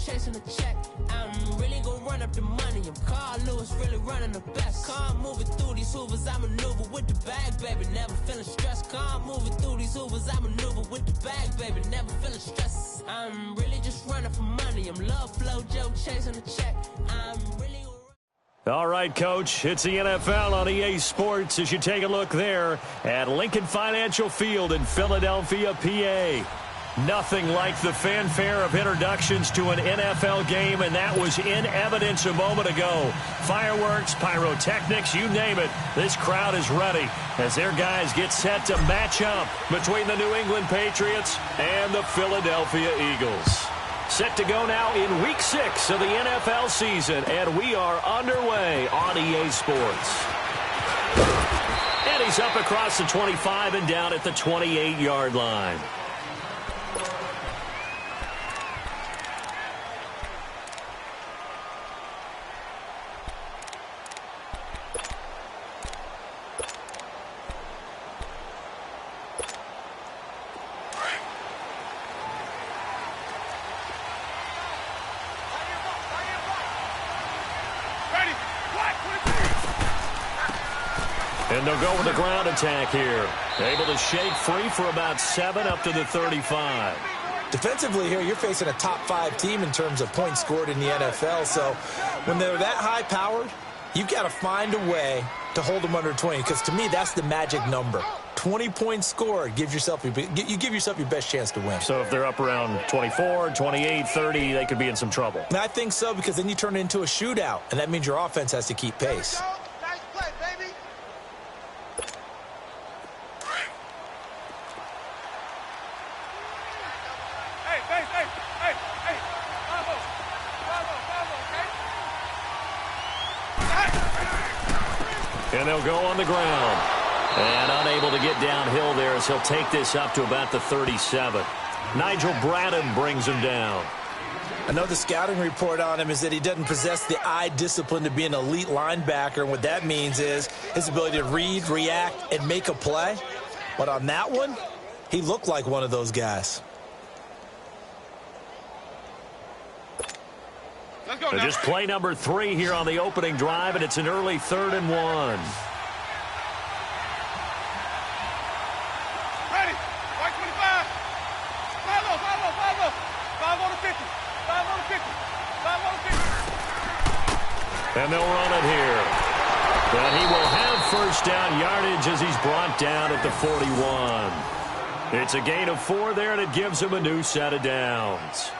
chasing a check. I'm really gonna run up the money. I'm Carl Lewis, really running the best. Car moving through these hoovers, I maneuver with the bag, baby, never feeling stressed. Car moving through these hoovers, I maneuver with the bag, baby, never feeling stressed. I'm really just running for money. I'm love flow, Joe, chasing a check. I'm really. All right, Coach, it's the NFL on EA Sports as you take a look there at Lincoln Financial Field in Philadelphia, PA. Nothing like the fanfare of introductions to an NFL game, and that was in evidence a moment ago. Fireworks, pyrotechnics, you name it. This crowd is ready as their guys get set to match up between the New England Patriots and the Philadelphia Eagles. Set to go now in Week 6 of the NFL season, and we are underway on EA Sports. And he's up across the 25 and down at the 28-yard line. And they'll go with the ground attack here. Able to shake free for about 7 up to the 35. Defensively here, you're facing a top-5 team in terms of points scored in the NFL. So when they're that high-powered, you've got to find a way to hold them under 20. Because to me, that's the magic number. 20 points scored, you give yourself your best chance to win. So if they're up around 24, 28, 30, they could be in some trouble. And I think so, because then you turn it into a shootout, and that means your offense has to keep pace. And they'll go on the ground. And unable to get downhill there as he'll take this up to about the 37. Nigel Bradham brings him down. I know the scouting report on him is that he doesn't possess the eye discipline to be an elite linebacker. And what that means is his ability to read, react, and make a play. But on that one, he looked like one of those guys. Just play number 3 here on the opening drive, and it's an early 3rd and 1. Ready, white 25. 5 on the 50. 5 on the 50. 5 on the 50. And they'll run it here. And he will have first down yardage as he's brought down at the 41. It's a gain of 4 there, and it gives him a new set of downs.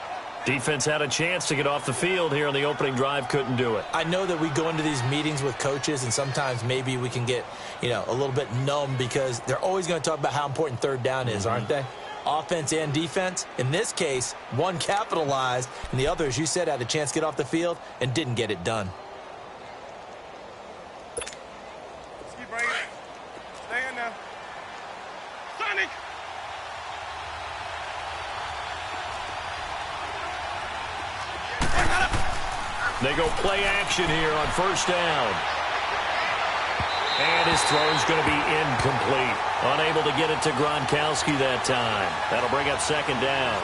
Defense had a chance to get off the field here on the opening drive, couldn't do it. I know that we go into these meetings with coaches, and sometimes maybe we can get, a little bit numb because they're always going to talk about how important 3rd down is, aren't they? Offense and defense. In this case, one capitalized, and the other, as you said, had a chance to get off the field and didn't get it done. Let's keep bringing it. Stay in now. Sonic! They go play action here on first down. And his throw's going to be incomplete. Unable to get it to Gronkowski that time. That'll bring up 2nd down.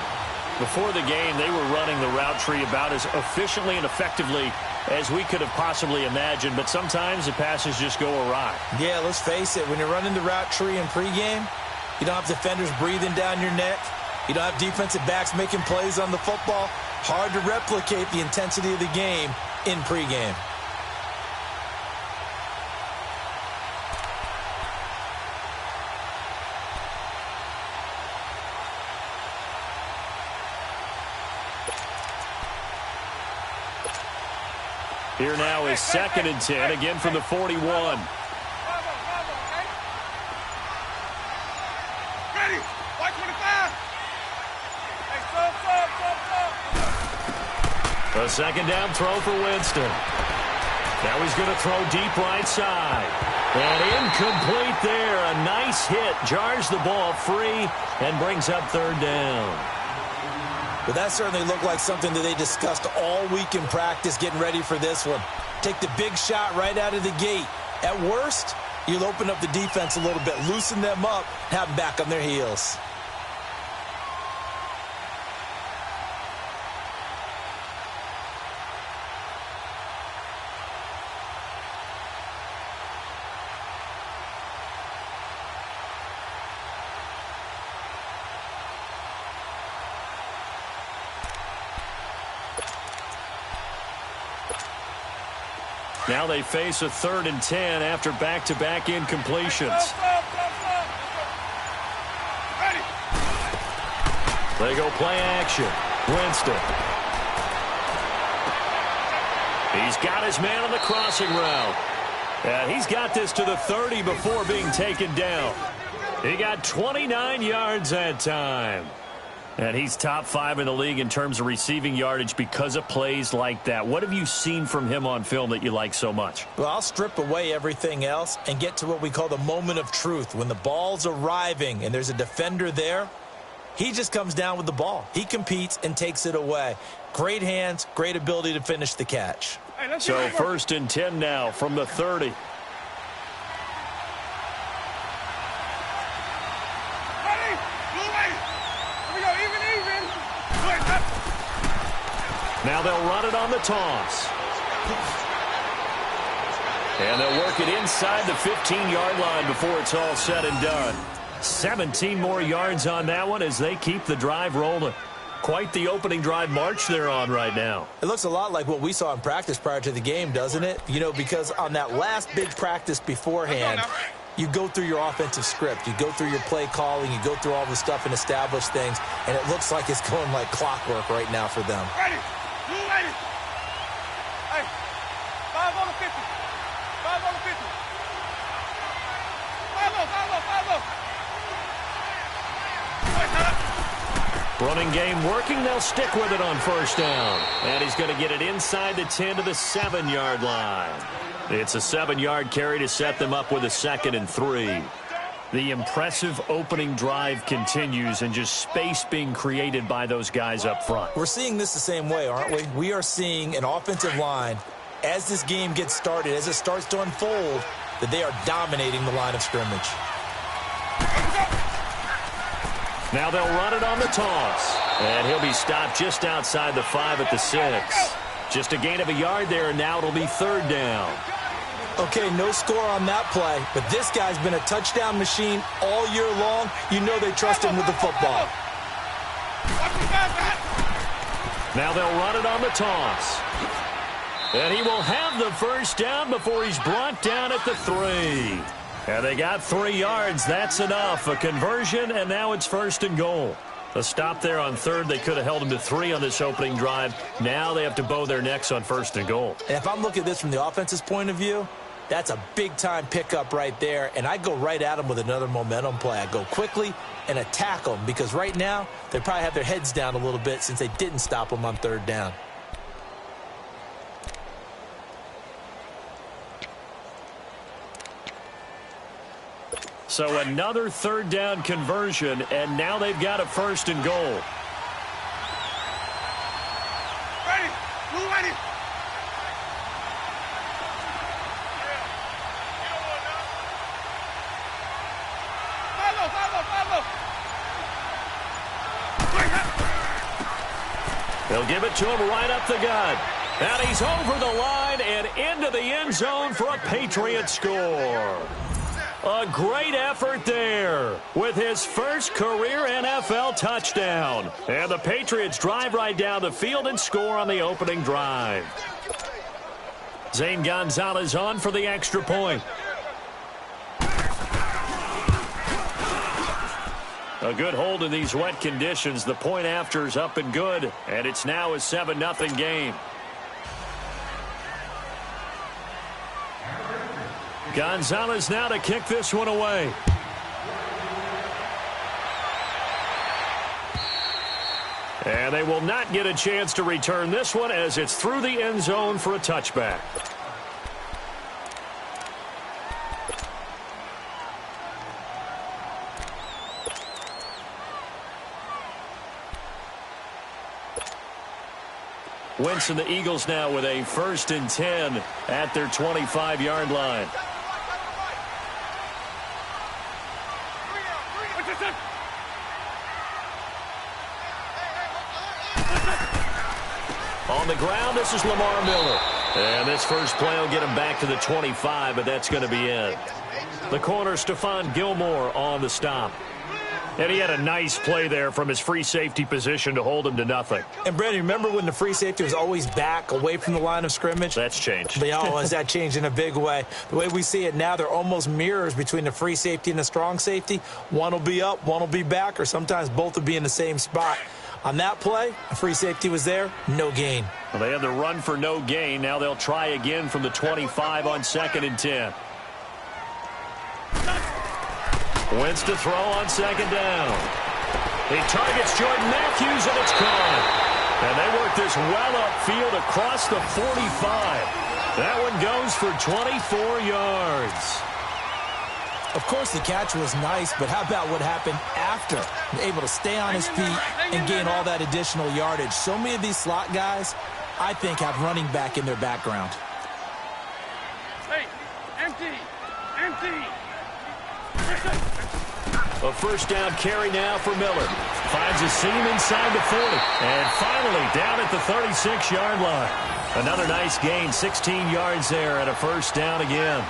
Before the game, they were running the route tree about as efficiently and effectively as we could have possibly imagined, but sometimes the passes just go awry. Yeah, let's face it. When you're running the route tree in pregame, you don't have defenders breathing down your neck. You don't have defensive backs making plays on the football. Hard to replicate the intensity of the game in pregame. Here now is 2nd and 10, again from the 41. Ready, white 25. A 2nd down throw for Winston. Now he's going to throw deep right side. And incomplete there. A nice hit. Jars the ball free and brings up 3rd down. Well, that certainly looked like something that they discussed all week in practice getting ready for this one. Take the big shot right out of the gate. At worst, you'll open up the defense a little bit, loosen them up, have them back on their heels. Now they face a 3rd and 10 after back-to-back incompletions. They go play action. Winston. He's got his man on the crossing route. And he's got this to the 30 before being taken down. He got 29 yards that time. And he's top 5 in the league in terms of receiving yardage because of plays like that. What have you seen from him on film that you like so much? Well, I'll strip away everything else and get to what we call the moment of truth. When the ball's arriving and there's a defender there, he just comes down with the ball. He competes and takes it away. Great hands, great ability to finish the catch. So 1st and 10 now from the 30. Now they'll run it on the toss. And they'll work it inside the 15-yard line before it's all said and done. 17 more yards on that one as they keep the drive rolling. Quite the opening drive march they're on right now. It looks a lot like what we saw in practice prior to the game, doesn't it? You know, because on that last big practice beforehand, you go through your offensive script. You go through your play calling. You go through all the stuff and establish things. And it looks like it's going like clockwork right now for them. Ready. Hey, 5 on the 50. 5 on the 50. 5 Running game working. They'll stick with it on 1st down. And he's going to get it inside the 10 to the 7-yard line. It's a 7-yard carry to set them up with a 2nd and 3. The impressive opening drive continues and just space being created by those guys up front. We're seeing this the same way, aren't we? We are seeing an offensive line, as this game gets started, as it starts to unfold, that they are dominating the line of scrimmage. Now they'll run it on the toss. And he'll be stopped just outside the 5 at the 6. Just a gain of a yard there, and now it'll be 3rd down. Okay, no score on that play, but this guy's been a touchdown machine all year long. You know they trust him with the football. Now they'll run it on the toss. And he will have the 1st down before he's brought down at the 3. And they got 3 yards. That's enough. A conversion, and now it's 1st and goal. A stop there on 3rd. They could have held him to 3 on this opening drive. Now they have to bow their necks on 1st and goal. And if I'm looking at this from the offense's point of view, that's a big-time pickup right there, and I go right at them with another momentum play. I go quickly and attack them because right now they probably have their heads down a little bit since they didn't stop them on 3rd down. So another 3rd down conversion, and now they've got a 1st and goal. Ready. Move ready. They'll give it to him right up the gut. And he's over the line and into the end zone for a Patriot score. A great effort there with his first career NFL touchdown. And the Patriots drive right down the field and score on the opening drive. Zane Gonzalez on for the extra point. A good hold in these wet conditions. The point after is up and good, and it's now a 7-0 game. Gonzalez now to kick this one away. And they will not get a chance to return this one as it's through the end zone for a touchback. Wentz and the Eagles now with a 1st and 10 at their 25-yard line. On the ground, this is Lamar Miller. And this first play will get him back to the 25, but that's going to be it. The corner, Stephon Gilmore, on the stop. And he had a nice play there from his free safety position to hold him to nothing. And, Brandon, remember when the free safety was always back away from the line of scrimmage? That's changed. But, has that changed in a big way? The way we see it now, they're almost mirrors between the free safety and the strong safety. One will be up, one will be back, or sometimes both will be in the same spot. On that play, the free safety was there, no gain. Well, they had the run for no gain. Now they'll try again from the 25 on 2nd and 10. Wentz to throw on 2nd down. He targets Jordan Matthews, and it's gone. And they work this well upfield across the 45. That one goes for 24 yards. Of course, the catch was nice, but how about what happened after? Able to stay on his feet and gain all that additional yardage. So many of these slot guys, I think, have running back in their background. Hey, empty. A first down carry now for Miller. Finds a seam inside the 40. And finally down at the 36-yard line. Another nice gain, 16 yards there and a first down again.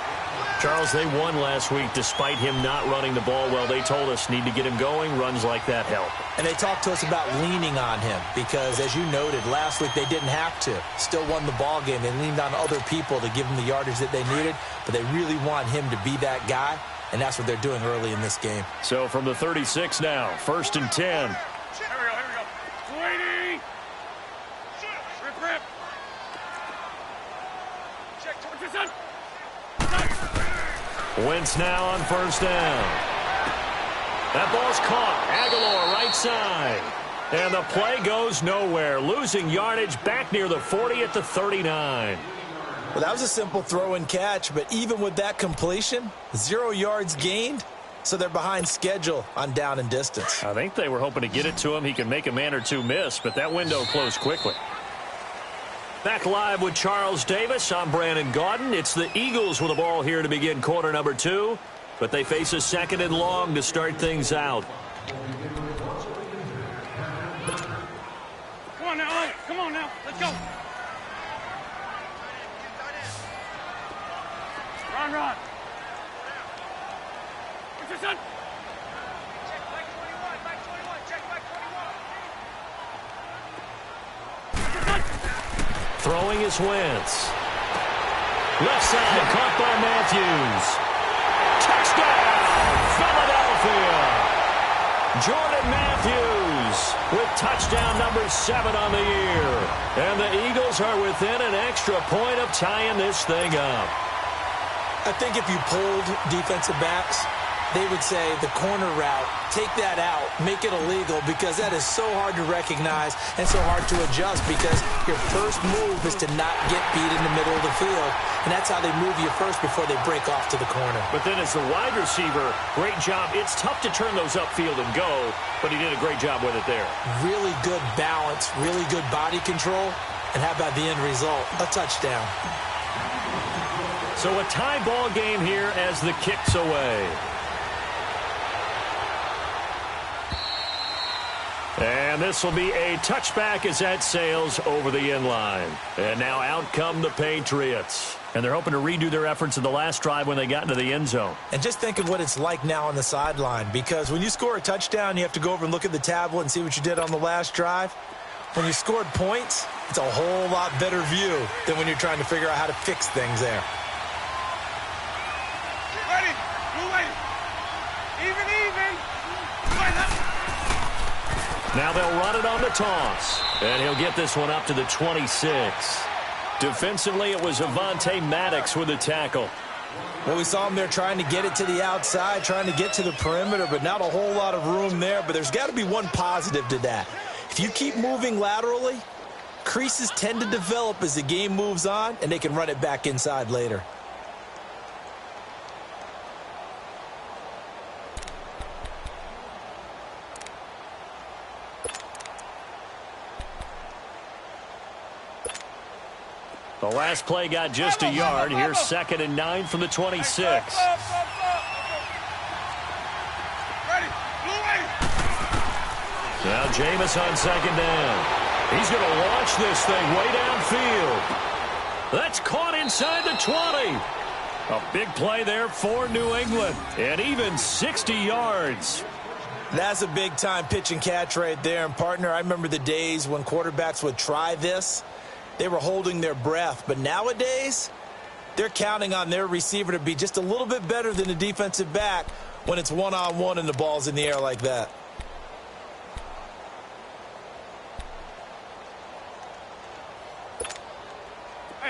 Charles, they won last week despite him not running the ball well. They told us need to get him going. Runs like that help. And they talked to us about leaning on him because, as you noted, last week they didn't have to. Still won the ball game. They leaned on other people to give them the yardage that they needed, but they really want him to be that guy, and that's what they're doing early in this game. So from the 36 now, 1st and 10. Here we go. 20. Rip. Check towards the sun. Wentz now on 1st down. That ball's caught. Aguilar right side. And the play goes nowhere. Losing yardage back near the 40 at the 39. Well, that was a simple throw and catch, but even with that completion, 0 yards gained, so they're behind schedule on down and distance. I think they were hoping to get it to him. He can make a man or two miss, but that window closed quickly. Back live with Charles Davis. I'm Brandon Gaudin. It's the Eagles with the ball here to begin quarter number 2, but they face a 2nd and long to start things out. Come on now. Let's go. Run. What's your son? Check back 21. Check back 21. Throwing is Wentz. Left side, caught by Matthews. Touchdown, Philadelphia. Jordan Matthews with touchdown number 7 on the year. And the Eagles are within an extra point of tying this thing up. I think if you polled defensive backs, they would say the corner route, take that out, make it illegal, because that is so hard to recognize and so hard to adjust, because your first move is to not get beat in the middle of the field, and that's how they move you first before they break off to the corner. But then as the wide receiver, great job. It's tough to turn those upfield and go, but he did a great job with it there. Really good balance, really good body control, and how about the end result? A touchdown. So a tie ball game here as the kick's away. And this will be a touchback as that sails over the end line. And now out come the Patriots. And they're hoping to redo their efforts in the last drive when they got into the end zone. And just think of what it's like now on the sideline, because when you score a touchdown, you have to go over and look at the tablet and see what you did on the last drive. When you scored points, it's a whole lot better view than when you're trying to figure out how to fix things there. Ready. Blue ready. Even. Now they'll run it on the toss. And he'll get this one up to the 26. Defensively, it was Avonte Maddox with a tackle. Well, we saw him there trying to get it to the outside, trying to get to the perimeter, but not a whole lot of room there. But there's got to be one positive to that. If you keep moving laterally, creases tend to develop as the game moves on, and they can run it back inside later. The last play got just a yard. Here's 2nd and 9 from the 26. Ready. Now Jameis on 2nd down. He's going to launch this thing way downfield. That's caught inside the 20. A big play there for New England. And even 60 yards. That's a big-time pitch and catch right there. And, partner, I remember the days when quarterbacks would try this. They were holding their breath. But nowadays, they're counting on their receiver to be just a little bit better than the defensive back when it's one-on-one and the ball's in the air like that.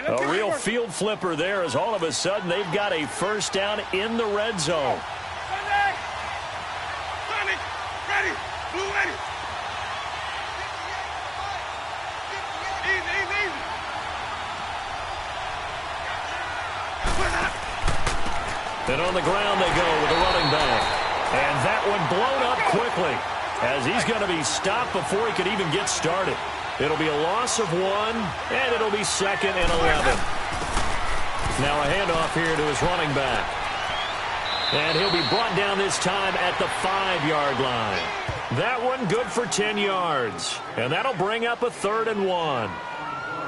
A real field flipper there as all of a sudden they've got a first down in the red zone. Ready. Blue ready. Easy. And on the ground they go with the running back. And that one blown up quickly as he's going to be stopped before he could even get started. It'll be a loss of 1, and it'll be 2nd and 11. Now a handoff here to his running back. And he'll be brought down this time at the 5-yard line. That one good for 10 yards. And that'll bring up a 3rd and 1.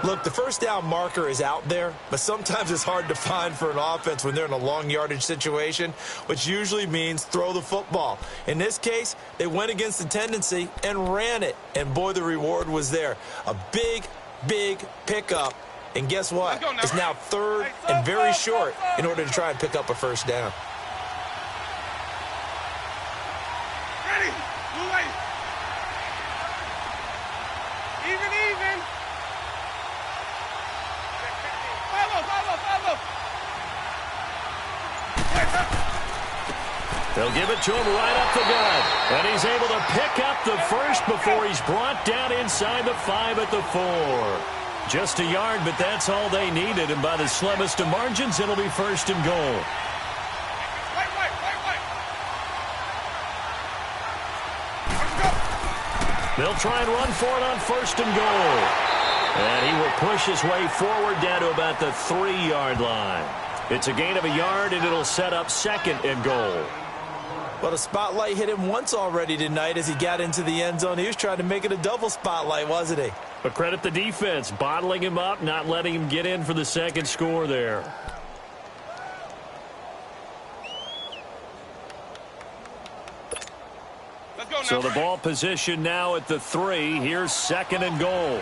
Look, the first down marker is out there, but sometimes it's hard to find for an offense when they're in a long yardage situation, which usually means throw the football. In this case, they went against the tendency and ran it, and boy, the reward was there. A big, big pickup, and guess what? It's now 3rd and very short in order to try and pick up a first down. Ready. Blue ready. Even. Follow. They'll give it to him right up the gut. And he's able to pick up the first before he's brought down inside the 5 at the 4. Just a yard, but that's all they needed. And by the slimmest of margins, it'll be 1st and goal. Right. They'll try and run for it on 1st and goal. And he will push his way forward down to about the 3-yard line. It's a gain of a yard, and it'll set up 2nd and goal. Well, the spotlight hit him once already tonight as he got into the end zone. He was trying to make it a double spotlight, wasn't he? But credit the defense, bottling him up, not letting him get in for the 2nd score there. Let's go now. So the ball position now at the 3. Here's 2nd and goal.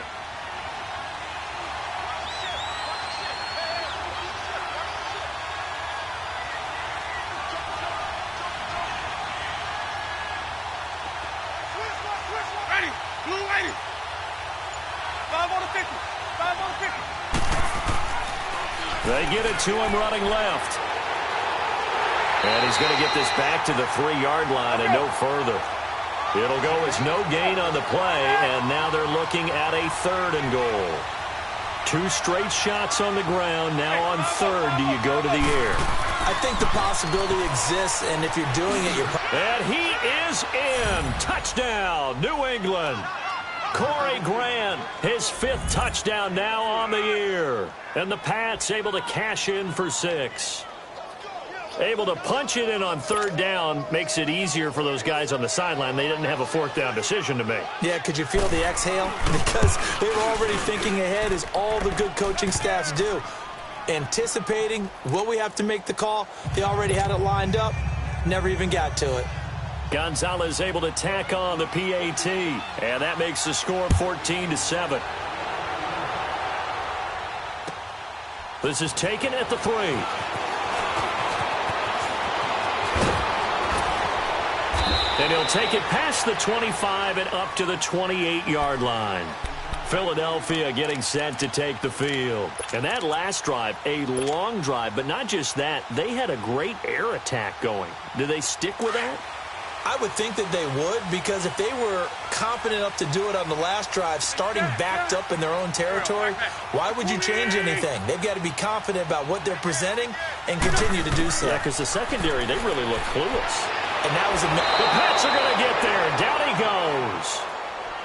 Ready. Blue ready. 5 on the 50. They get it to him running left. And he's going to get this back to the 3-yard line and no further. It'll go as no gain on the play, and now they're looking at a 3rd and goal. 2 straight shots on the ground. Now on 3rd, do you go to the air? I think the possibility exists, and if you're doing it, you're... And he is in. Touchdown, New England. Corey Grant, his 5th touchdown now on the year. And the Pats able to cash in for 6. Able to punch it in on 3rd down makes it easier for those guys on the sideline. They didn't have a 4th down decision to make. Yeah, could you feel the exhale? Because they were already thinking ahead, as all the good coaching staffs do. Anticipating, will we have to make the call? They already had it lined up, never even got to it. Gonzalez able to tack on the PAT, and that makes the score 14-7. This is taken at the 3. And he'll take it past the 25 and up to the 28-yard line. Philadelphia getting set to take the field. And that last drive, a long drive, but not just that, they had a great air attack going. Do they stick with that? I would think that they would, because if they were confident enough to do it on the last drive, starting backed up in their own territory, why would you change anything? They've got to be confident about what they're presenting and continue to do so. Yeah, because the secondary, they really look clueless. And that was the Pats are going to get there. Down he goes.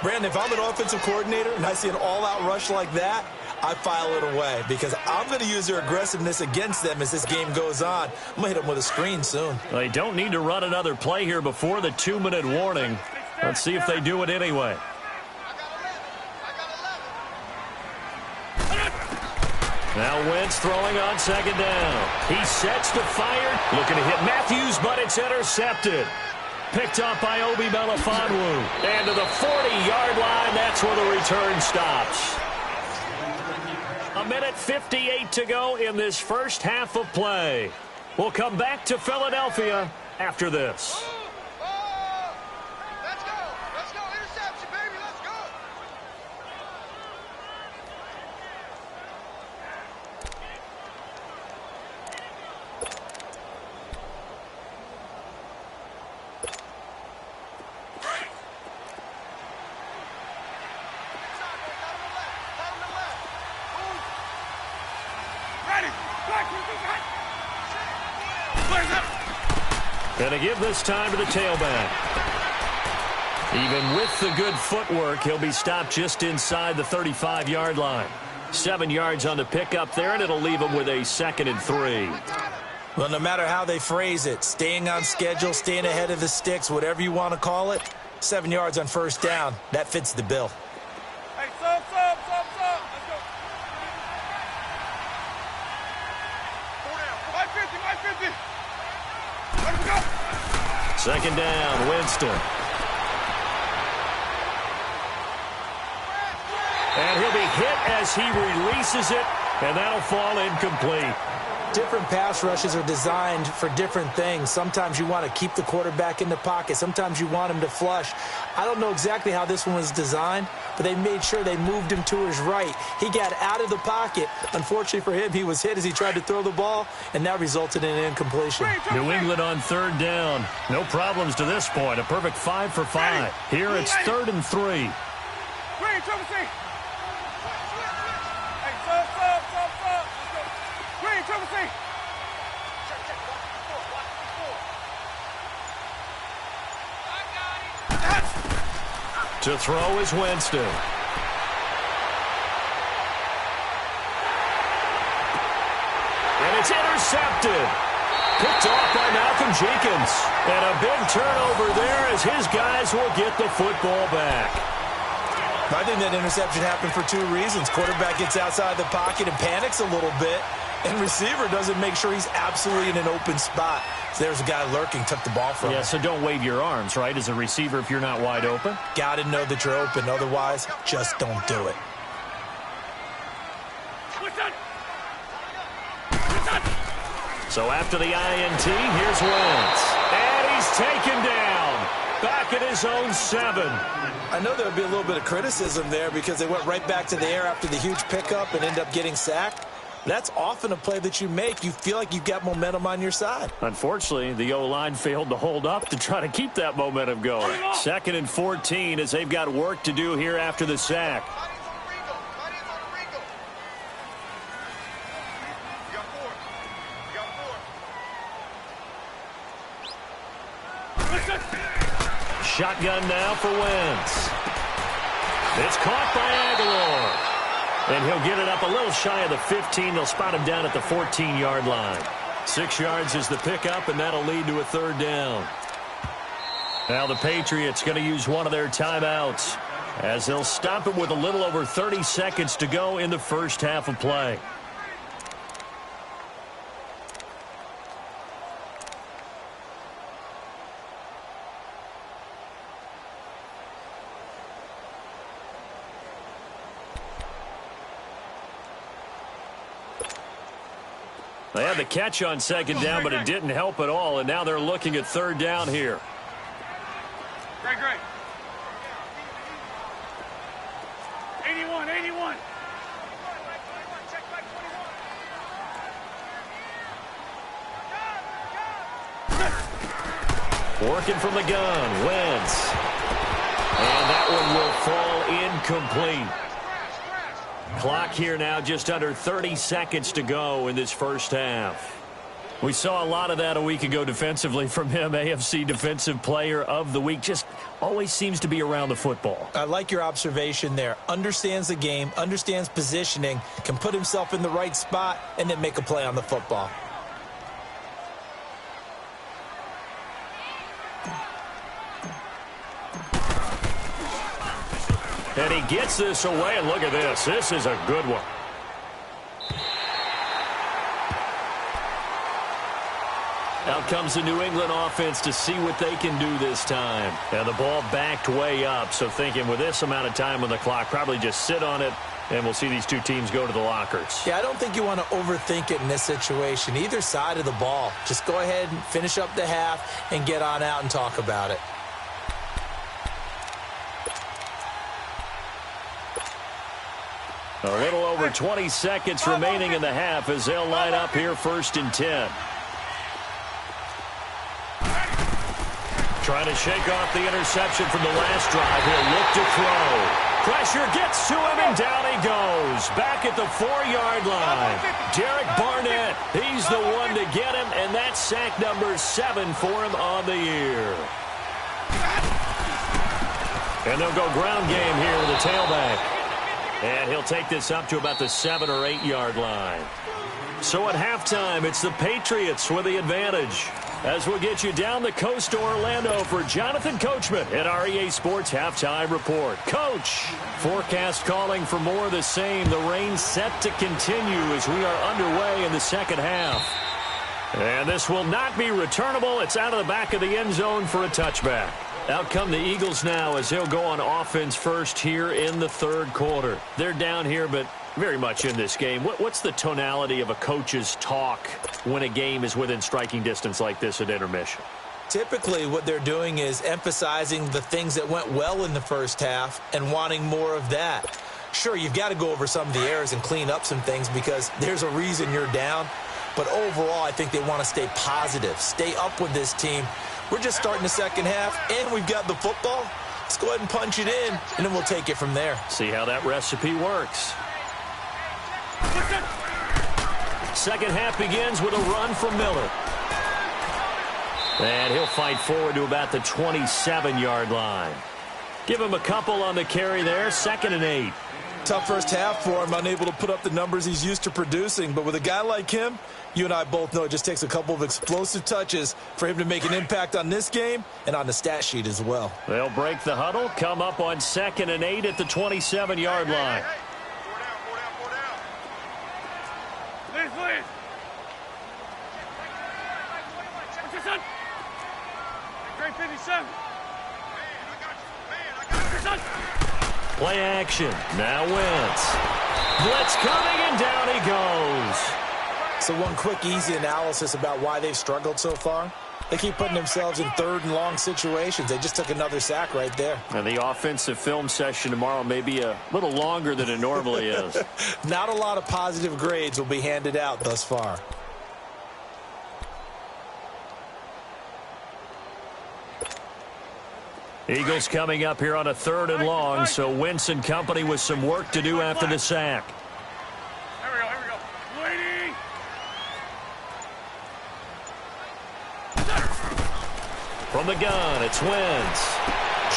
Brandon, if I'm an offensive coordinator and I see an all-out rush like that, I file it away, because I'm going to use their aggressiveness against them as this game goes on. I'm going to hit them with a screen soon. They don't need to run another play here before the 2-minute warning. Let's see if they do it anyway. Now Wentz throwing on 2nd down. He sets to fire. Looking to hit Matthews, but it's intercepted. picked up by Obi Melifonwu. And to the 40-yard line, that's where the return stops. 1:58 to go in this first half of play. We'll come back to Philadelphia after this. Going to give this time to the tailback. Even with the good footwork, he'll be stopped just inside the 35-yard line. 7 yards on the pickup there, and it'll leave him with a 2nd and 3. Well, no matter how they phrase it, staying on schedule, staying ahead of the sticks, whatever you want to call it, 7 yards on first down, that fits the bill. Hey, sub. Let's go. 4 down. 550. Let him go. 2nd down, Winston. And he'll be hit as he releases it, and that'll fall incomplete. Different pass rushes are designed for different things. Sometimes you want to keep the quarterback in the pocket. Sometimes you want him to flush. I don't know exactly how this one was designed, but they made sure they moved him to his right. He got out of the pocket. Unfortunately for him, he was hit as he tried to throw the ball, and that resulted in an incompletion. New England on 3rd down. No problems to this point. A perfect 5 for 5. Here it's 3rd and 3. To throw is Winston. And it's intercepted. Picked off by Malcolm Jenkins. And a big turnover there as his guys will get the football back. I think that interception happened for 2 reasons. Quarterback gets outside the pocket and panics a little bit, and receiver doesn't make sure he's absolutely in an open spot. So there's a guy lurking, took the ball from him. Yeah, so don't wave your arms, right, as a receiver if you're not wide open. Got to know that you're open. Otherwise, just don't do it. So after the INT, here's Wentz. And he's taken down. Back at his own 7. I know there would be a little bit of criticism there because they went right back to the air after the huge pickup and ended up getting sacked. That's often a play that you make. You feel like you've got momentum on your side. Unfortunately, the O-line failed to hold up to try to keep that momentum going. 2nd and 14 as they've got work to do here after the sack. Shotgun now for Wentz. It's caught by Aguilar. And he'll get it up a little shy of the 15. They'll spot him down at the 14-yard line. 6 yards is the pickup, and that'll lead to a 3rd down. Now the Patriots going to use one of their timeouts as they'll stop it with a little over 30 seconds to go in the first half of play. They had the catch on 2nd down, but it didn't help at all, and now they're looking at 3rd down here. Great. 81. Working from the gun, Wentz. And that one will fall incomplete. Clock here now just under 30 seconds to go in this first half. We saw a lot of that a week ago defensively from him. AFC Defensive Player of the Week. Just always seems to be around the football. I like your observation there. Understands the game, understands positioning, can put himself in the right spot, and then make a play on the football. And he gets this away, and look at this. This is a good one. Out comes the New England offense to see what they can do this time. And the ball backed way up, so thinking with this amount of time on the clock, probably just sit on it, and we'll see these two teams go to the lockers. Yeah, I don't think you want to overthink it in this situation. Either side of the ball. Just go ahead and finish up the half and get on out and talk about it. A little over 20 seconds remaining in the half as they'll line up here 1st and 10. Trying to shake off the interception from the last drive. He'll look to throw. Pressure gets to him, and down he goes. Back at the 4-yard line. Derek Barnett, he's the one to get him, and that's sack number 7 for him on the year. And they'll go ground game here with the tailback. And he'll take this up to about the 7 or 8 yard line. So at halftime, it's the Patriots with the advantage. As we'll get you down the coast to Orlando for Jonathan Coachman at our EA Sports Halftime Report. Coach, forecast calling for more of the same. The rain set to continue as we are underway in the second half. And this will not be returnable. It's out of the back of the end zone for a touchback. Out come the Eagles now as they'll go on offense first here in the third quarter. They're down here, but very much in this game. What's the tonality of a coach's talk when a game is within striking distance like this at intermission? Typically, what they're doing is emphasizing the things that went well in the first half and wanting more of that. Sure, you've got to go over some of the errors and clean up some things because there's a reason you're down. But overall, I think they want to stay positive, stay up with this team. We're just starting the second half, and we've got the football. Let's go ahead and punch it in, and then we'll take it from there. See how that recipe works. Second half begins with a run from Miller. And he'll fight forward to about the 27-yard line. Give him a couple on the carry there, 2nd and 8. Tough first half for him, unable to put up the numbers he's used to producing. But with a guy like him, you and I both know it just takes a couple of explosive touches for him to make an impact on this game and on the stat sheet as well. They'll break the huddle, come up on 2nd and 8 at the 27-yard line. Please. What's your son? Grade 57. I got your son. Play action. Now Wentz. Blitz coming, and down he goes. So one quick, easy analysis about why they've struggled so far. They keep putting themselves in 3rd and long situations. They just took another sack right there. And the offensive film session tomorrow may be a little longer than it normally is. Not a lot of positive grades will be handed out thus far. Eagles coming up here on a 3rd and long, so Wentz and company with some work to do after the sack. Here we go. Waiting. From the gun, it's Wentz.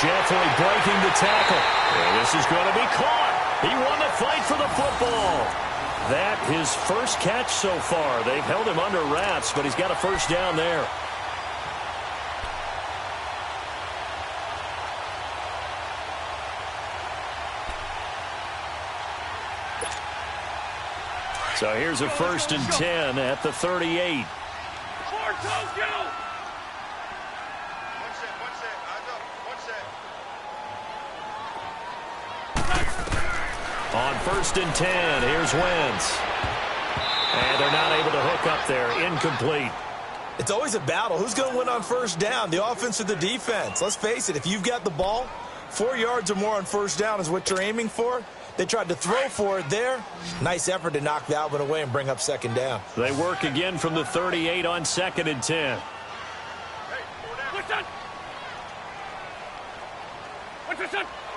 Gently breaking the tackle. And this is going to be caught. He won the fight for the football. That his first catch so far. They've held him under wraps, but he's got a first down there. So here's a 1st and 10 at the 38. On 1st and 10, here's Wentz. And they're not able to hook up there. Incomplete. It's always a battle. Who's going to win on first down, the offense or the defense? Let's face it, if you've got the ball, 4 yards or more on first down is what you're aiming for. They tried to throw for it there. Nice effort to knock that one away and bring up 2nd down. They work again from the 38 on 2nd and 10.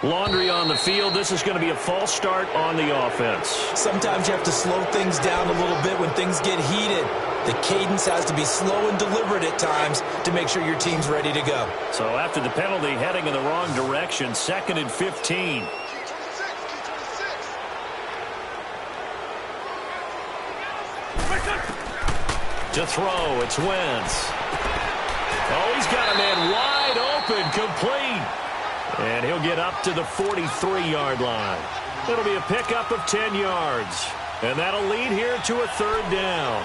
Laundry on the field. This is going to be a false start on the offense. Sometimes you have to slow things down a little bit when things get heated. The cadence has to be slow and deliberate at times to make sure your team's ready to go. So after the penalty, heading in the wrong direction, 2nd and 15. To throw, it's Wentz. Oh, he's got a man wide open, complete. And he'll get up to the 43-yard line. It'll be a pickup of 10 yards. And that'll lead here to a 3rd down.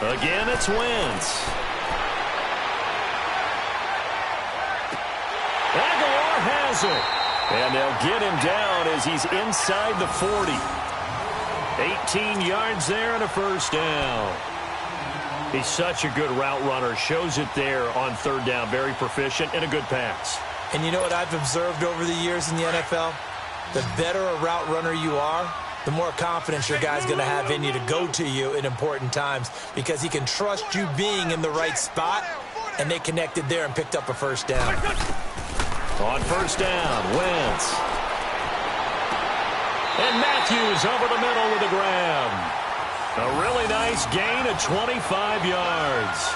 Again, it's Wentz. Aguilar has it. And they'll get him down as he's inside the 40. 18 yards there and a first down. He's such a good route runner. Shows it there on third down. Very proficient and a good pass. And you know what I've observed over the years in the NFL? The better a route runner you are, the more confidence your guy's going to have in you to go to you in important times because he can trust you being in the right spot, and they connected there and picked up a first down. On first down, Wentz. And Matthews over the middle with a grab. A really nice gain of 25 yards.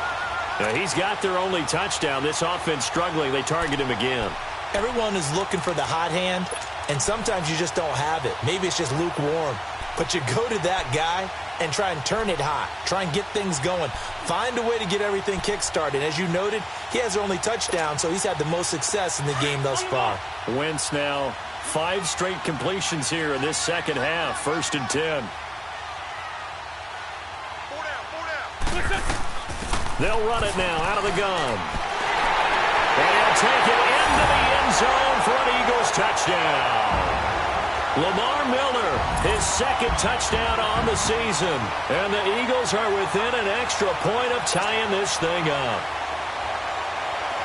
Now, he's got their only touchdown. This offense struggling. They target him again. Everyone is looking for the hot hand, and sometimes you just don't have it. Maybe it's just lukewarm. But you go to that guy and try and turn it hot. Try and get things going. Find a way to get everything kick-started. As you noted, he has their only touchdown, so he's had the most success in the game thus far. Wentz now 5 straight completions here in this second half. 1st and 10. They'll run it now out of the gun. And he'll take it into the end zone for an Eagles touchdown. Lamar Miller, his 2nd touchdown on the season. And the Eagles are within an extra point of tying this thing up.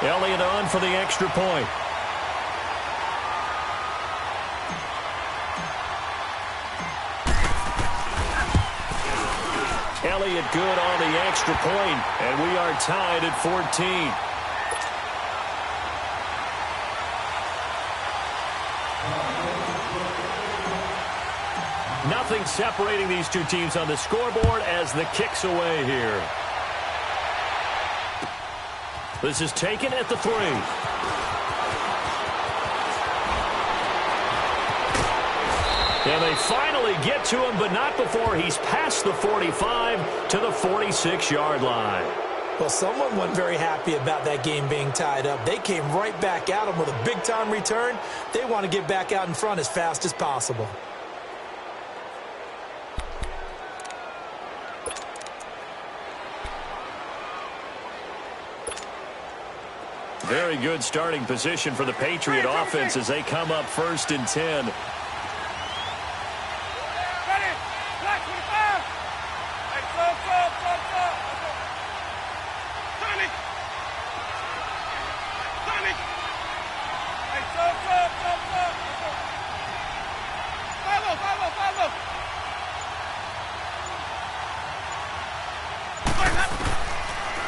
Elliott on for the extra point. Elliott good on the extra point, and we are tied at 14. Nothing separating these two teams on the scoreboard as the kick's away here. This is taken at the 3. And they finally get to him, but not before he's past the 45 to the 46-yard line. Well, someone wasn't very happy about that game being tied up. They came right back at him with a big-time return. They want to get back out in front as fast as possible. Very good starting position for the Patriot offense as they come up 1st and 10.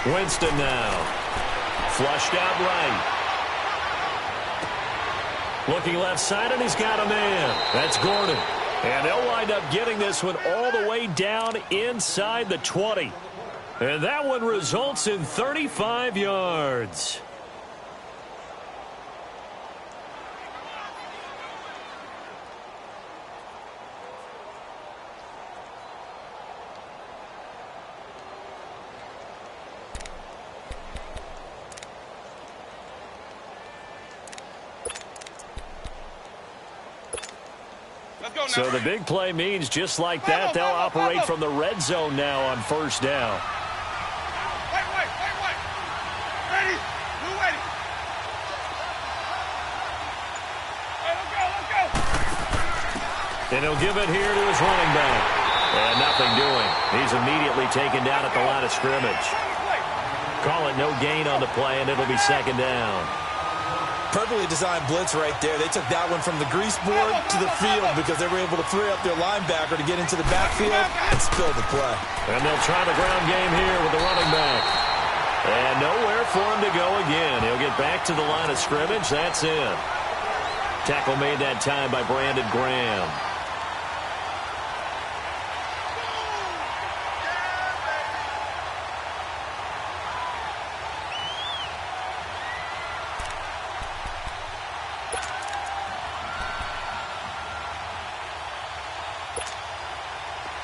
Winston now. Flushed out right. Looking left side, and he's got a man. That's Gordon. And they'll wind up getting this one all the way down inside the 20. And that one results in 35 yards. So the big play means just like that, they'll operate from the red zone now on 1st down. Wait. Ready? Move ready. Hey, let's go. And he'll give it here to his running back. And nothing doing. He's immediately taken down at the line of scrimmage. Call it no gain on the play, and it'll be 2nd down. Perfectly designed blitz right there. They took that one from the grease board to the field because they were able to free up their linebacker to get into the backfield and spill the play. And they'll try the ground game here with the running back. And nowhere for him to go again. He'll get back to the line of scrimmage. That's it. Tackle made that time by Brandon Graham.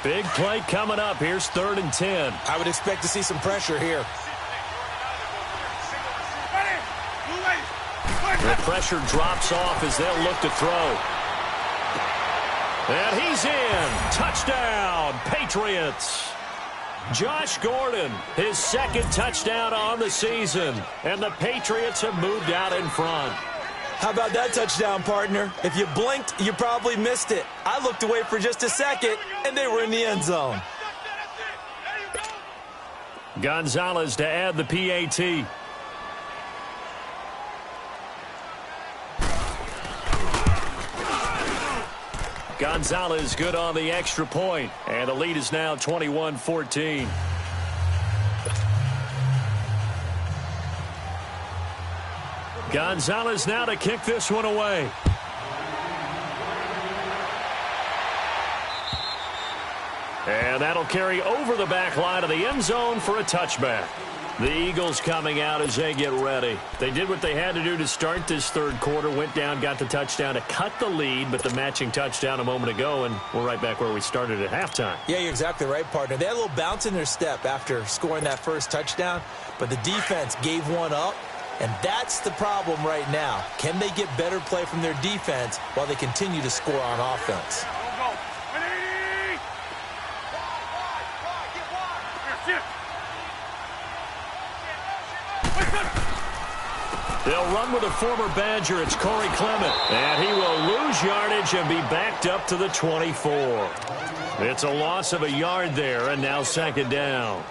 Big play coming up. Here's 3rd and 10. I would expect to see some pressure here. The pressure drops off as they'll look to throw. And he's in. Touchdown, Patriots. Josh Gordon, his second touchdown on the season. And the Patriots have moved out in front. How about that touchdown, partner? If you blinked, you probably missed it. I looked away for just a second, and they were in the end zone. Gonzalez to add the PAT. Gonzalez good on the extra point, and the lead is now 21-14. Gonzalez now to kick this one away. And that'll carry over the back line of the end zone for a touchback. The Eagles coming out as they get ready. They did what they had to do to start this third quarter, went down, got the touchdown to cut the lead, but the matching touchdown a moment ago, and we're right back where we started at halftime. Yeah, you're exactly right, partner. They had a little bounce in their step after scoring that first touchdown, but the defense gave one up, and that's the problem right now. Can they get better play from their defense while they continue to score on offense? They'll run with a former Badger. It's Corey Clement. And he will lose yardage and be backed up to the 24. It's a loss of a yard there, and now second down.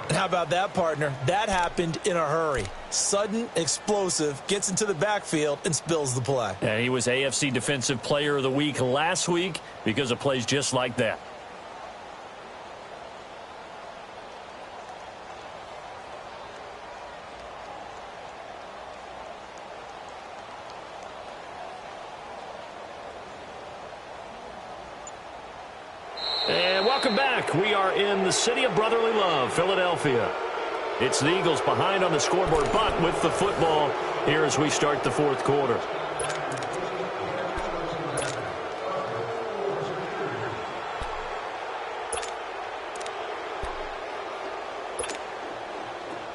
And how about that, partner? That happened in a hurry. Sudden, explosive, gets into the backfield, and spills the play. And he was AFC Defensive Player of the Week last week because of plays just like that. And welcome back. We are in the city of brotherly love, Philadelphia. It's the Eagles behind on the scoreboard, but with the football here as we start the fourth quarter.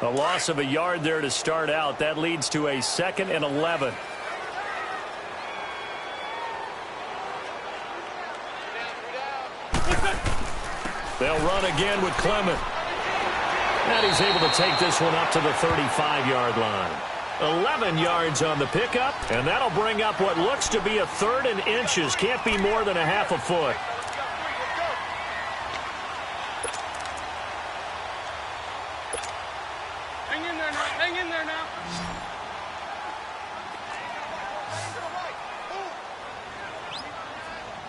A loss of a yard there to start out. That leads to a 2nd and 11. They'll run again with Clement. And he's able to take this one up to the 35-yard line. 11 yards on the pickup, and that'll bring up what looks to be a 3rd and inches. Can't be more than a half a foot. Hang in there now. Hang in there now.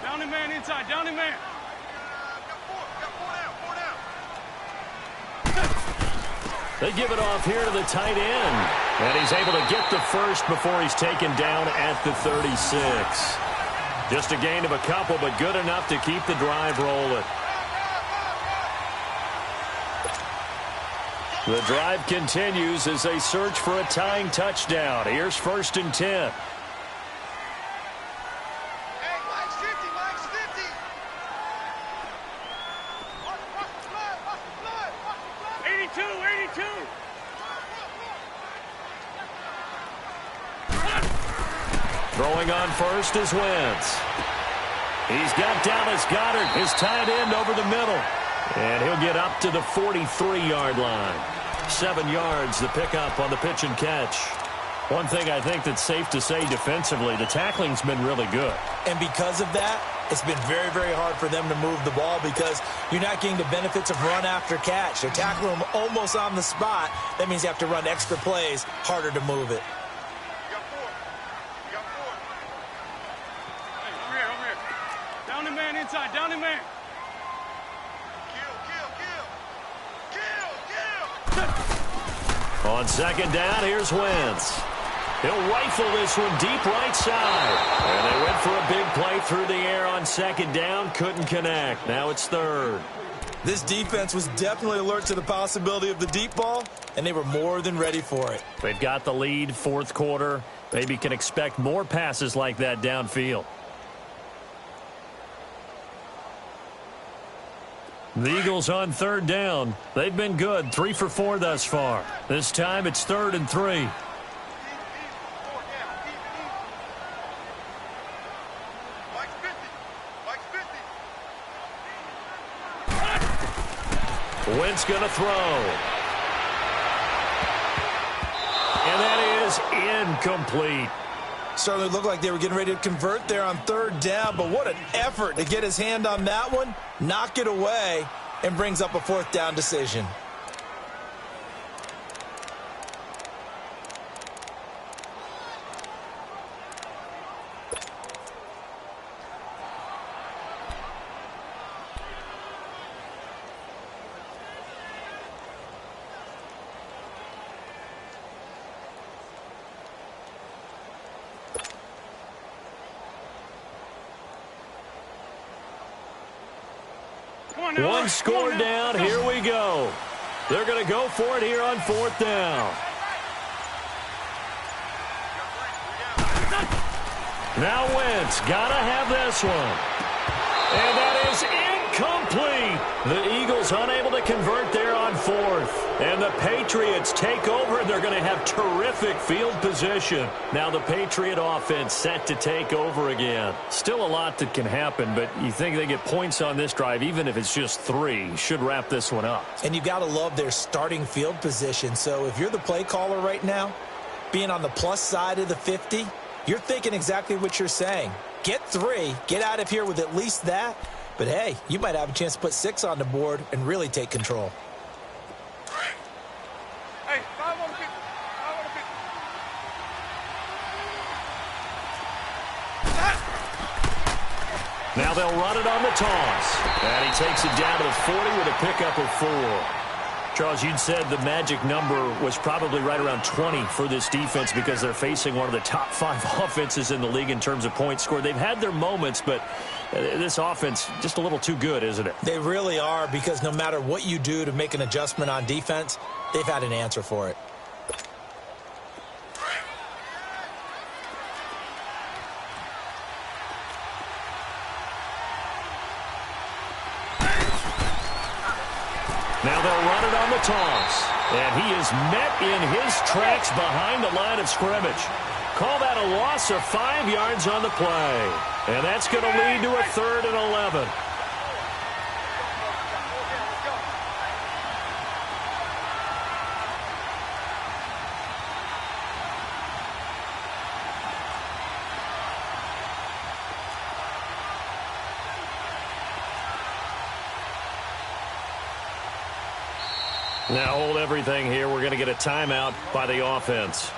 Down and man inside. Down and man. They give it off here to the tight end. And he's able to get the first before he's taken down at the 36. Just a gain of a couple, but good enough to keep the drive rolling. The drive continues as they search for a tying touchdown. Here's 1st and 10. 82. Throwing on first is Wentz. He's got Dallas Goedert, his tight end, over the middle. And he'll get up to the 43-yard line. 7 yards, the pickup on the pitch and catch. One thing I think that's safe to say defensively, the tackling's been really good. And because of that, it's been very, very hard for them to move the ball because you're not getting the benefits of run after catch. They're tackling them almost on the spot. That means you have to run extra plays, harder to move it. Down the man inside. Down the man. On second down, here's Wentz. He'll rifle this one deep right side. And they went for a big play through the air on second down. Couldn't connect. Now it's 3rd. This defense was definitely alert to the possibility of the deep ball, and they were more than ready for it. They've got the lead, fourth quarter. Maybe can expect more passes like that downfield. The Eagles on 3rd down. They've been good, 3 for 4 thus far. This time it's 3rd and 3. Wentz going to throw. And that is incomplete. Certainly looked like they were getting ready to convert there on third down, but what an effort to get his hand on that one, knock it away, and brings up a fourth down decision. One score down. Here we go. They're going to go for it here on fourth down. Now Wentz got to have this one. And that is incomplete. The Eagles unable to convert there on fourth. And the Patriots take over, and they're going to have terrific field position. Now the Patriot offense set to take over again. Still a lot that can happen, but you think they get points on this drive, even if it's just 3. Should wrap this one up. And you got to love their starting field position. So if you're the play caller right now, being on the plus side of the 50, you're thinking exactly what you're saying. Get 3, get out of here with at least that. But, hey, you might have a chance to put 6 on the board and really take control. Hey, 5 on the 50. 5 on the 50. Now they'll run it on the toss. And he takes it down to the 40 with a pickup of 4. Charles, you'd said the magic number was probably right around 20 for this defense because they're facing one of the top 5 offenses in the league in terms of points scored. They've had their moments, but this offense just a little too good, isn't it? They really are, because no matter what you do to make an adjustment on defense, they've had an answer for it. Now they'll run it on the toss. And he is met in his tracks behind the line of scrimmage. Call that a loss of 5 yards on the play. And that's going to lead to a 3rd and 11. Now hold everything here. We're going to get a timeout by the offense.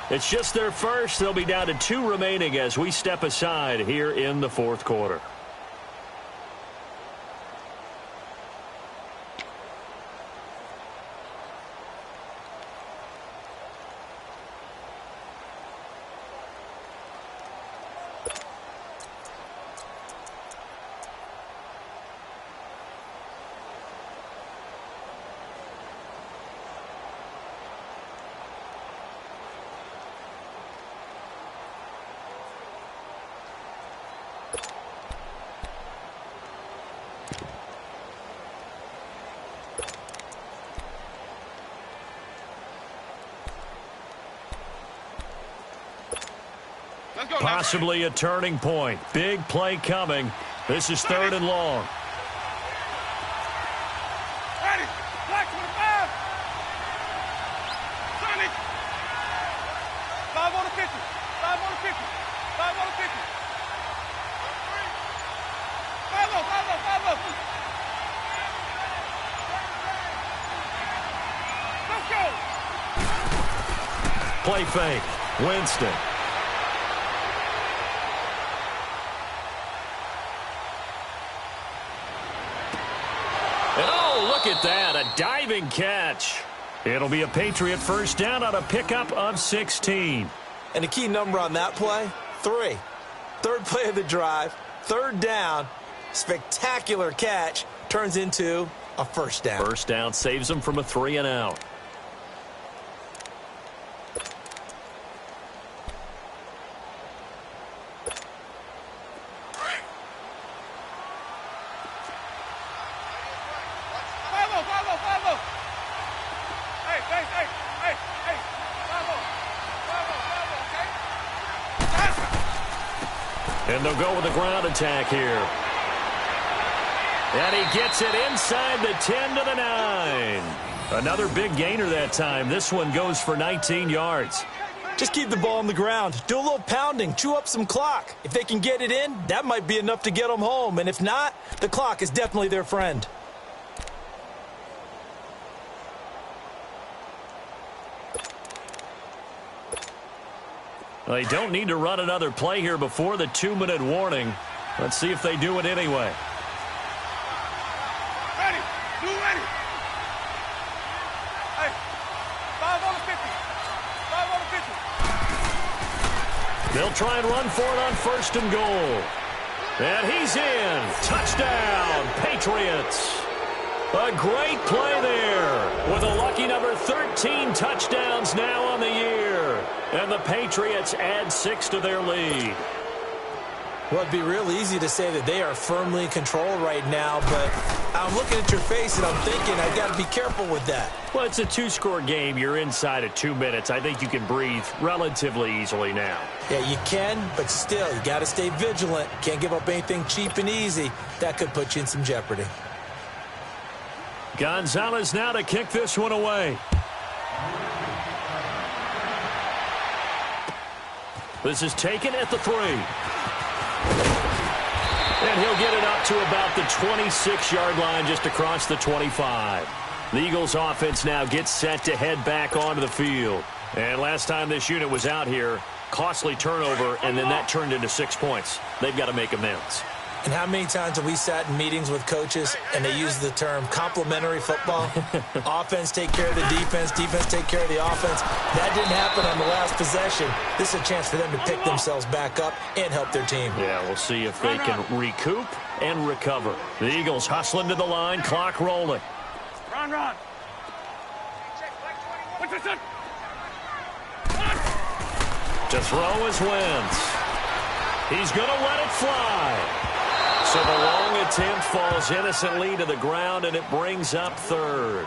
It's just their first. They'll be down to 2 remaining as we step aside here in the 4th quarter. Possibly a turning point. Big play coming. This is 3rd and long. Ready. Black 25. Sonny. 5 on the 50. 5 on the 50. 5 on the 50. 5 on. 5 on. 5 on. Let's go. Play fake. Winston. Look at that, a diving catch. It'll be a Patriot first down on a pickup of 16. And the key number on that play, 3. 3rd play of the drive, 3rd down, spectacular catch, turns into a first down. First down saves them from a 3 and out. And they'll go with the ground attack here. And he gets it inside the 10 to the 9. Another big gainer that time. This one goes for 19 yards. Just keep the ball on the ground. Do a little pounding. Chew up some clock. If they can get it in, that might be enough to get them home. And if not, the clock is definitely their friend. They don't need to run another play here before the 2-minute warning. Let's see if they do it anyway. Ready. You ready. Hey, 5 on the 50. 5 on the 50. They'll try and run for it on 1st and goal. And he's in. Touchdown, Patriots. A great play there with a lucky number 13 touchdowns now on the year. And the Patriots add 6 to their lead. Well, it'd be real easy to say that they are firmly in control right now, but I'm looking at your face and I'm thinking I got to be careful with that. Well, it's a 2-score game. You're inside of 2 minutes. I think you can breathe relatively easily now. Yeah, you can, but still, you got to stay vigilant. Can't give up anything cheap and easy. That could put you in some jeopardy. Gonzalez now to kick this one away. This is taken at the 3. And he'll get it up to about the 26-yard line just across the 25. The Eagles offense now gets set to head back onto the field. And last time this unit was out here, costly turnover, and then that turned into 6 points. They've got to make amends. And how many times have we sat in meetings with coaches and they use the term complementary football? Offense take care of the defense, defense take care of the offense. That didn't happen on the last possession. This is a chance for them to pick themselves back up and help their team. Yeah, we'll see if they can recoup and recover. The Eagles hustling to the line, clock rolling. Run. What's this? To throw is Wentz. He's going to let it fly. So the long attempt falls innocently to the ground, and it brings up 3rd.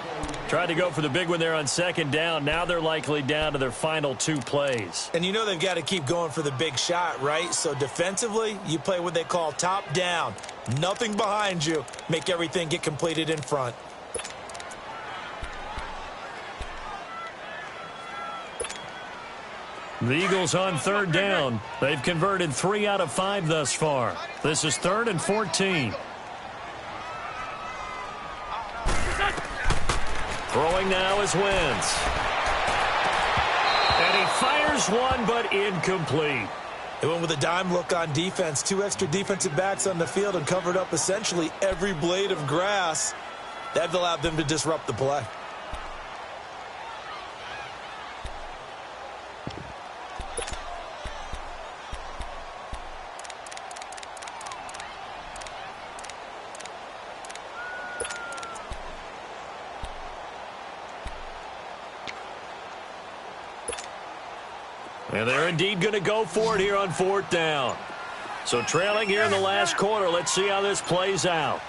Tried to go for the big one there on 2nd down. Now they're likely down to their final 2 plays. And you know they've got to keep going for the big shot, right? So defensively, you play what they call top down. Nothing behind you. Make everything get completed in front. The Eagles on 3rd down. They've converted 3 out of 5 thus far. This is 3rd and 14. Throwing now is Wentz. And he fires one, but incomplete. They went with a dime look on defense. 2 extra defensive backs on the field and covered up essentially every blade of grass. That allowed them to disrupt the play. And they're indeed going to go for it here on 4th down. So trailing here in the last quarter. Let's see how this plays out.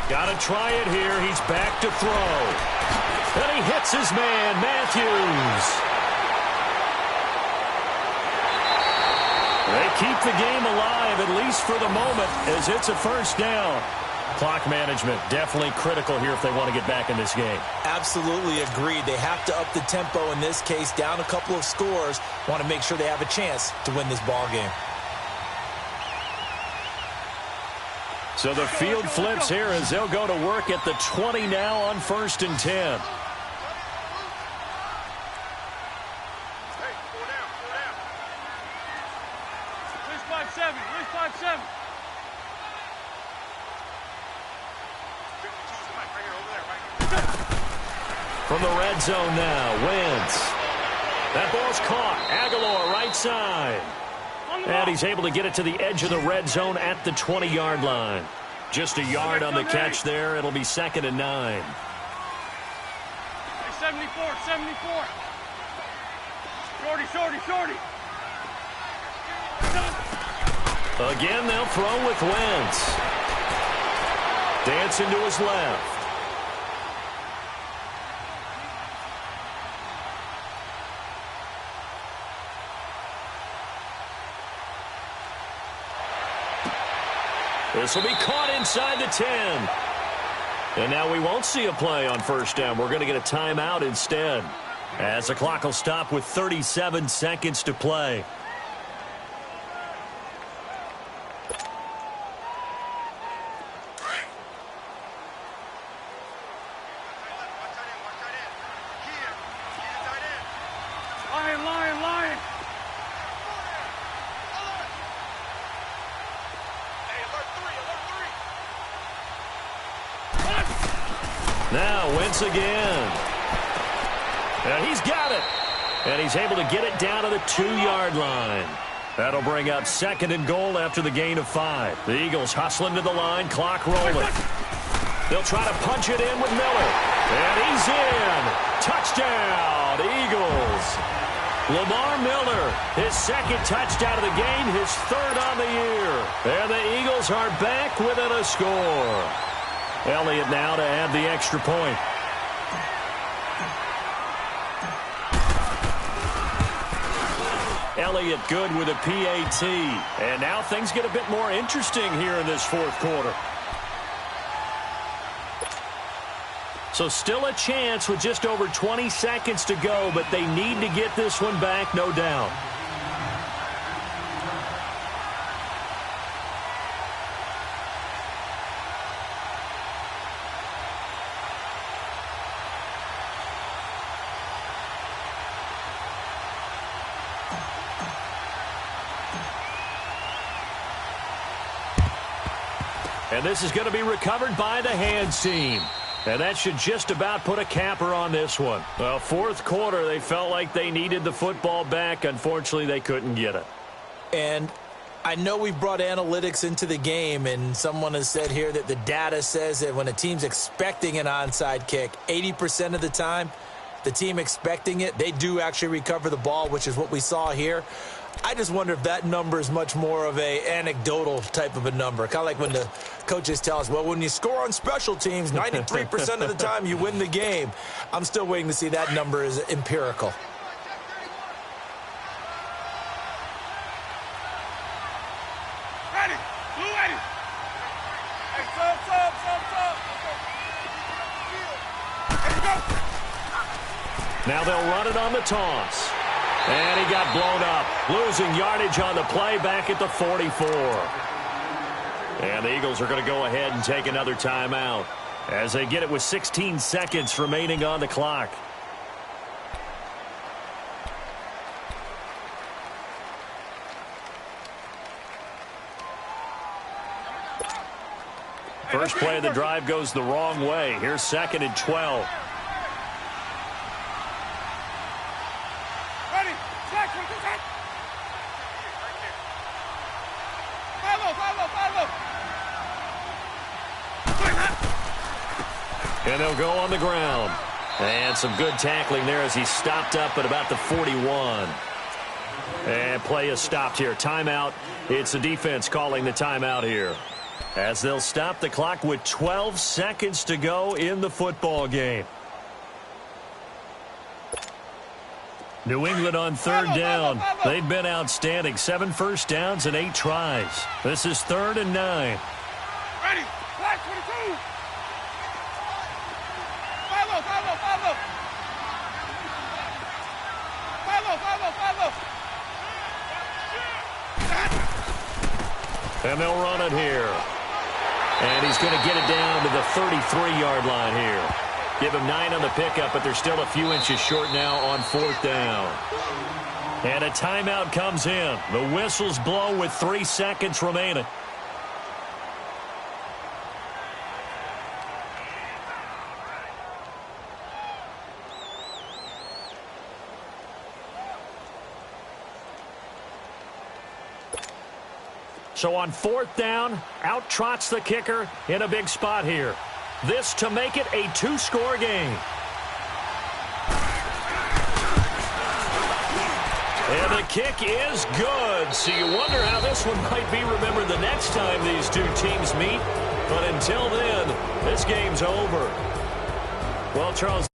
Got to try it here. He's back to throw. And he hits his man, Matthews. They keep the game alive, at least for the moment, as it's a 1st down. Clock management definitely critical here if they want to get back in this game. Absolutely agreed. They have to up the tempo in this case, down a couple of scores. Want to make sure they have a chance to win this ball game. So the field flips here as they'll go to work at the 20 now on 1st and 10. Release 5-7. Release 5-7. From the red zone now, Wentz. That ball's caught. Aguilar right side. And he's able to get it to the edge of the red zone at the 20-yard line. Just a yard on the catch there. It'll be 2nd and 9. 74. Shorty. Again, they'll throw with Wentz. Dancing to his left. This will be caught inside the 10. And now we won't see a play on first down. We're going to get a timeout instead, as the clock will stop with 37 seconds to play. Lion. Now Wentz again. And he's got it. And he's able to get it down to the 2-yard line. That'll bring up 2nd and goal after the gain of 5. The Eagles hustling to the line, clock rolling. They'll try to punch it in with Miller. And he's in. Touchdown, Eagles. Lamar Miller, his 2nd touchdown of the game, his 3rd on the year. And the Eagles are back within a score. Elliott now to add the extra point. Elliott good with a PAT. And now things get a bit more interesting here in this 4th quarter. So still a chance with just over 20 seconds to go, but they need to get this one back, no doubt. And this is going to be recovered by the hands team. And that should just about put a capper on this one. Well, 4th quarter, they felt like they needed the football back. Unfortunately, they couldn't get it. And I know we brought analytics into the game, and someone has said here that the data says that when a team's expecting an onside kick, 80% of the time, the team expecting it, they do actually recover the ball, which is what we saw here. I just wonder if that number is much more of a anecdotal type of a number. Kind of like when the coaches tell us, well, when you score on special teams, 93% of the time you win the game. I'm still waiting to see that number is empirical. Ready. Blue ready. Hey, sub. Let's go. Now they'll run it on the toss. And he got blown up, losing yardage on the play back at the 44. And the Eagles are going to go ahead and take another timeout as they get it with 16 seconds remaining on the clock. First play of the drive goes the wrong way. Here's 2nd and 12. And they'll go on the ground. And some good tackling there as he stopped up at about the 41. And play is stopped here. Timeout. It's the defense calling the timeout here, as they'll stop the clock with 12 seconds to go in the football game. New England on 3rd down. They've been outstanding. 7 first downs and 8 tries. This is 3rd and 9. Ready. Flag 22. Follow. And they'll run it here. And he's going to get it down to the 33-yard line here. Give him 9 on the pickup, but they're still a few inches short now on 4th down. And a timeout comes in. The whistles blow with 3 seconds remaining. So on 4th down, out trots the kicker in a big spot here. This to make it a 2-score game. And the kick is good. So you wonder how this one might be remembered the next time these two teams meet. But until then, this game's over. Well, Charles,